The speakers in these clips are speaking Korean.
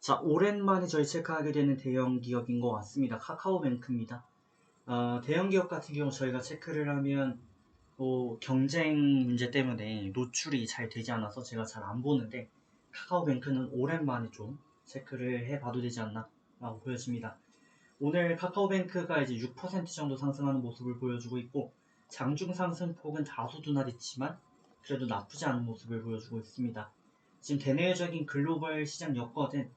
자, 오랜만에 저희 체크하게 되는 대형 기업인 것 같습니다. 카카오뱅크입니다. 대형 기업 같은 경우 저희가 체크를 하면 경쟁 문제 때문에 노출이 잘 되지 않아서 제가 잘 안 보는데, 카카오뱅크는 오랜만에 좀 체크를 해봐도 되지 않나 라고 보여집니다. 오늘 카카오뱅크가 이제 6% 정도 상승하는 모습을 보여주고 있고, 장중 상승폭은 다소 둔화됐지만 그래도 나쁘지 않은 모습을 보여주고 있습니다. 지금 대내외적인 글로벌 시장 여건은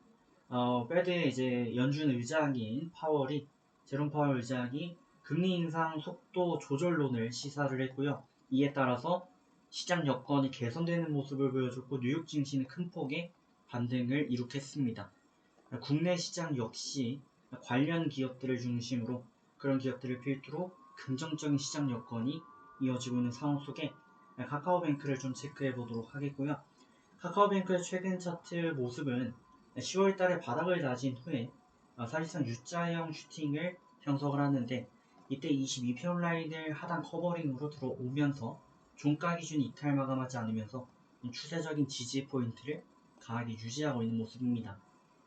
페드의 이제 연준 의장인 파월이, 제롬 파월 의장이 금리 인상 속도 조절론을 시사를 했고요. 이에 따라서 시장 여건이 개선되는 모습을 보여줬고, 뉴욕 증시는 큰 폭의 반등을 이룩했습니다. 국내 시장 역시 관련 기업들을 중심으로, 그런 기업들을 필두로 긍정적인 시장 여건이 이어지고 있는 상황 속에 카카오뱅크를 좀 체크해 보도록 하겠고요. 카카오뱅크의 최근 차트 모습은 10월달에 바닥을 다진 후에 사실상 U자형 슈팅을 형성을 하는데, 이때 22평 라인을 하단 커버링으로 들어오면서 종가 기준 이탈 마감하지 않으면서 추세적인 지지 포인트를 강하게 유지하고 있는 모습입니다.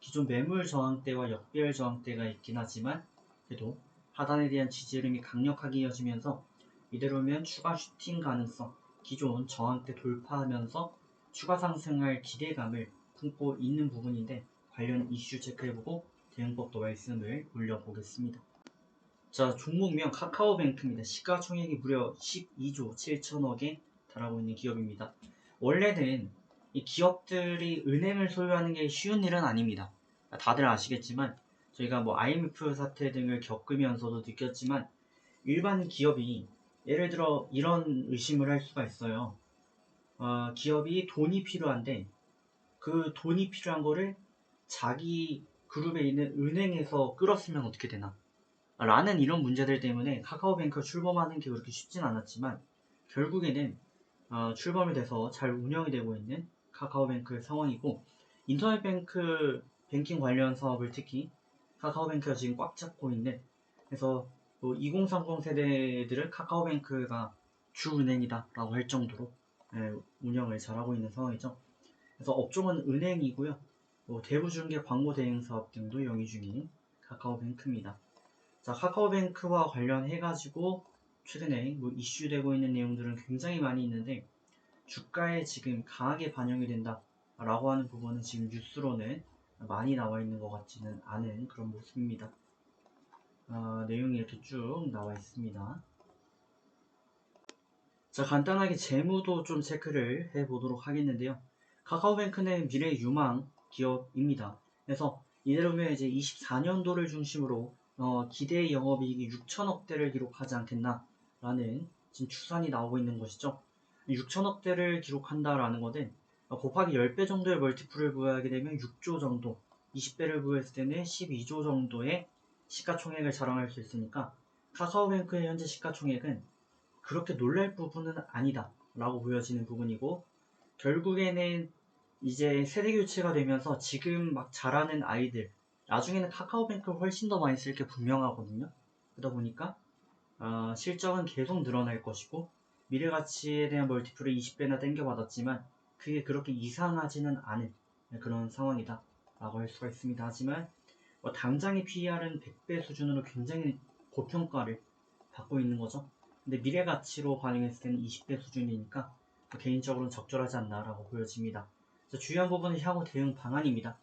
기존 매물 저항대와 역별 저항대가 있긴 하지만 그래도 하단에 대한 지지 흐름이 강력하게 이어지면서 이대로면 추가 슈팅 가능성, 기존 저항대 돌파하면서 추가 상승할 기대감을 품고 있는 부분인데, 관련 이슈 체크해보고 대응법도 말씀을 올려보겠습니다. 자, 종목명 카카오뱅크입니다. 시가총액이 무려 12조 7천억에 달하고 있는 기업입니다. 원래는 이 기업들이 은행을 소유하는 게 쉬운 일은 아닙니다. 다들 아시겠지만 저희가 IMF 사태 등을 겪으면서도 느꼈지만, 일반 기업이 예를 들어 이런 의심을 할 수가 있어요. 기업이 돈이 필요한데 그 돈이 필요한 거를 자기 그룹에 있는 은행에서 끌었으면 어떻게 되나? 라는 이런 문제들 때문에 카카오뱅크가 출범하는 게 그렇게 쉽진 않았지만, 결국에는 출범이 돼서 잘 운영이 되고 있는 카카오뱅크의 상황이고, 인터넷 뱅킹 관련 사업을 특히 카카오뱅크가 지금 꽉 잡고 있는, 그래서 2030 세대들은 카카오뱅크가 주은행이다 라고 할 정도로 운영을 잘하고 있는 상황이죠. 그래서 업종은 은행이고요. 대부중개 광고 대행 사업 등도 영위 중인 카카오뱅크입니다. 자, 카카오뱅크와 관련해가지고 최근에 이슈되고 있는 내용들은 굉장히 많이 있는데, 주가에 지금 강하게 반영이 된다 라고 하는 부분은 지금 뉴스로는 많이 나와 있는 것 같지는 않은 그런 모습입니다. 내용이 이렇게 쭉 나와 있습니다. 자, 간단하게 재무도 좀 체크를 해보도록 하겠는데요. 카카오뱅크는 미래 유망 기업입니다. 그래서 이대로면 이제 24년도를 중심으로 기대 영업이익이 6천억대를 기록하지 않겠나라는 지금 추산이 나오고 있는 것이죠. 6천억대를 기록한다라는 것은 곱하기 10배 정도의 멀티플을 부여하게 되면 6조 정도, 20배를 부여했을 때는 12조 정도의 시가총액을 자랑할 수 있으니까, 카카오뱅크의 현재 시가총액은 그렇게 놀랄 부분은 아니다 라고 보여지는 부분이고, 결국에는 이제 세대 교체가 되면서 지금 막 자라는 아이들, 나중에는 카카오뱅크를 훨씬 더 많이 쓸 게 분명하거든요. 그러다 보니까 실적은 계속 늘어날 것이고, 미래가치에 대한 멀티플을 20배나 땡겨받았지만 그게 그렇게 이상하지는 않은 그런 상황이다 라고 할 수가 있습니다. 하지만 당장의 PER은 100배 수준으로 굉장히 고평가를 받고 있는 거죠. 근데 미래가치로 반영했을 때는 20배 수준이니까 개인적으로는 적절하지 않나라고 보여집니다. 주요한 부분은 향후 대응 방안입니다.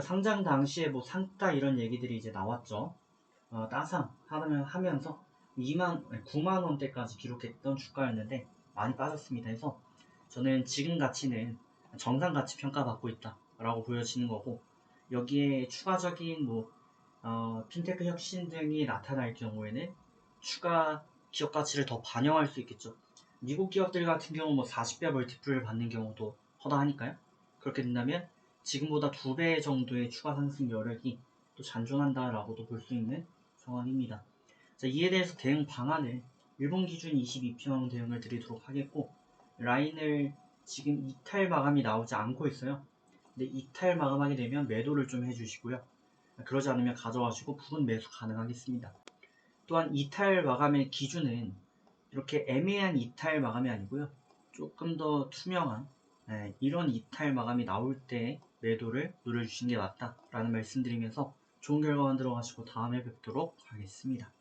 상장 당시에 산다 이런 얘기들이 이제 나왔죠. 따상 하면서 9만 원대까지 기록했던 주가였는데 많이 빠졌습니다. 그래서 저는 지금 가치는 정상 가치 평가받고 있다라고 보여지는 거고, 여기에 추가적인 핀테크 혁신 등이 나타날 경우에는 추가 기업 가치를 더 반영할 수 있겠죠. 미국 기업들 같은 경우 40배 멀티플을 받는 경우도 허다하니까요. 그렇게 된다면 지금보다 2배 정도의 추가 상승 여력이 또 잔존한다라고도 볼 수 있는 상황입니다. 자, 이에 대해서 대응 방안을 일본 기준 22평 대응을 드리도록 하겠고, 라인을 지금 이탈 마감이 나오지 않고 있어요. 근데 이탈 마감하게 되면 매도를 좀 해주시고요. 그러지 않으면 가져가시고 부분 매수 가능하겠습니다. 또한 이탈 마감의 기준은 이렇게 애매한 이탈 마감이 아니고요. 조금 더 투명한 이런 이탈 마감이 나올 때 매도를 노려주시는 게 맞다라는 말씀드리면서 좋은 결과 만들어 가시고 다음에 뵙도록 하겠습니다.